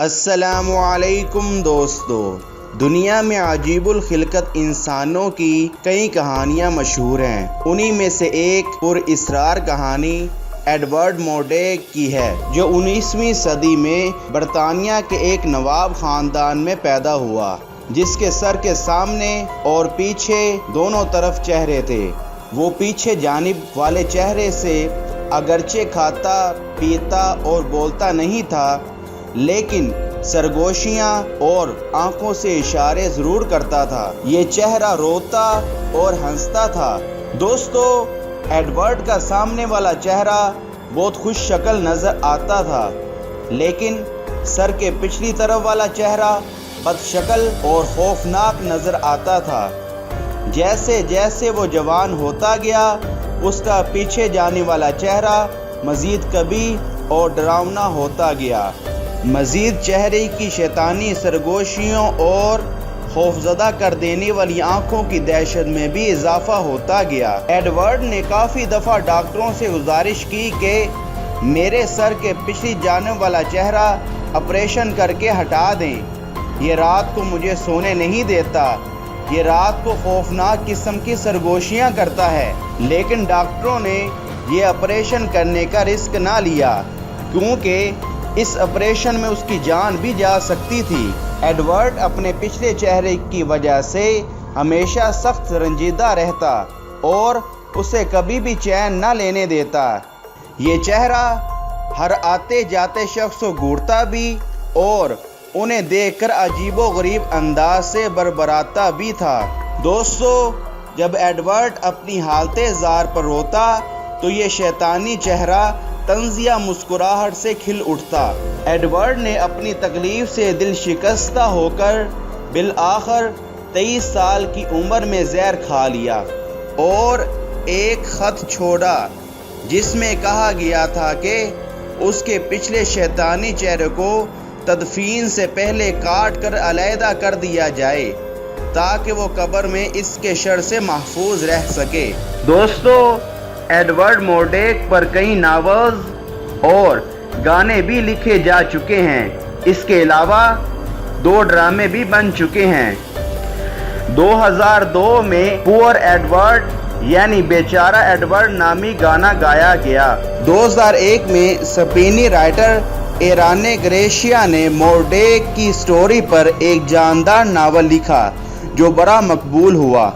السلام علیکم دوستو، دنیا میں عجیب الخلقت انسانوں کی کئی کہانیاں مشہور ہیں۔ انہی میں سے ایک پر اسرار کہانی ایڈورڈ مورڈیک کی ہے، جو 19ویں صدی میں برطانیہ کے ایک نواب خاندان میں پیدا ہوا، جس کے سر کے سامنے اور پیچھے دونوں طرف چہرے تھے۔ وہ پیچھے جانب والے چہرے سے اگرچہ کھاتا، پیتا اور بولتا نہیں تھا، لیکن سرگوشیاں اور آنکھوں سے اشارے ضرور کرتا تھا۔ یہ چہرہ روتا اور ہنستا تھا۔ دوستو، ایڈورڈ کا سامنے والا چہرہ بہت خوش شکل نظر آتا تھا، لیکن سر کے پچھلی طرف والا چہرہ بد شکل اور خوفناک نظر آتا تھا۔ جیسے جیسے وہ جوان ہوتا گیا، اس کا پیچھے جانے والا چہرہ مزید کبھی اور ڈراؤنا ہوتا گیا۔ مزید چہرے کی شیطانی سرگوشیوں اور خوفزدہ کر دینے والی آنکھوں کی دہشت میں بھی اضافہ ہوتا گیا۔ ایڈورڈ نے کافی دفعہ ڈاکٹروں سے گزارش کی کہ میرے سر کے پچھلی جانب والا چہرہ آپریشن کر کے ہٹا دیں۔ یہ رات کو مجھے سونے نہیں دیتا، یہ رات کو خوفناک قسم کی سرگوشیاں کرتا ہے۔ لیکن ڈاکٹروں نے یہ آپریشن کرنے کا رسک نہ لیا، کیونکہ اس آپریشن میں اس کی جان بھی جا سکتی تھی۔ ایڈورڈ اپنے پچھلے چہرے کی وجہ سے ہمیشہ سخت رنجیدہ رہتا اور اسے کبھی بھی چین نہ لینے دیتا۔ یہ چہرہ ہر آتے جاتے شخص کو گھورتا بھی اور انہیں دیکھ کر عجیب و غریب انداز سے بربراتا بھی تھا۔ دوستو، جب ایڈورڈ اپنی حالت زار پر روتا تو یہ شیطانی چہرہ طنزیہ مسکراہٹ سے کھل اٹھتا۔ ایڈورڈ نے اپنی تکلیف سے دل شکستہ ہو کر بالآخر 23 سال کی عمر میں زہر کھا لیا اور ایک خط چھوڑا، جس میں کہا گیا تھا کہ اس کے پچھلے شیطانی چہرے کو تدفین سے پہلے کاٹ کر علیحدہ کر دیا جائے، تاکہ وہ قبر میں اس کے شر سے محفوظ رہ سکے۔ دوستو، ایڈورڈ مورڈیک پر کئی ناولز اور گانے بھی لکھے جا چکے ہیں۔ اس کے علاوہ 2 ڈرامے بھی بن چکے ہیں۔ 2002 میں پور ایڈورڈ یعنی بیچارہ ایڈورڈ نامی گانا گایا گیا۔ 2001 میں اسپینی رائٹر ایران گریشیا نے مورڈیک کی سٹوری پر ایک جاندار ناول لکھا، جو بڑا مقبول ہوا۔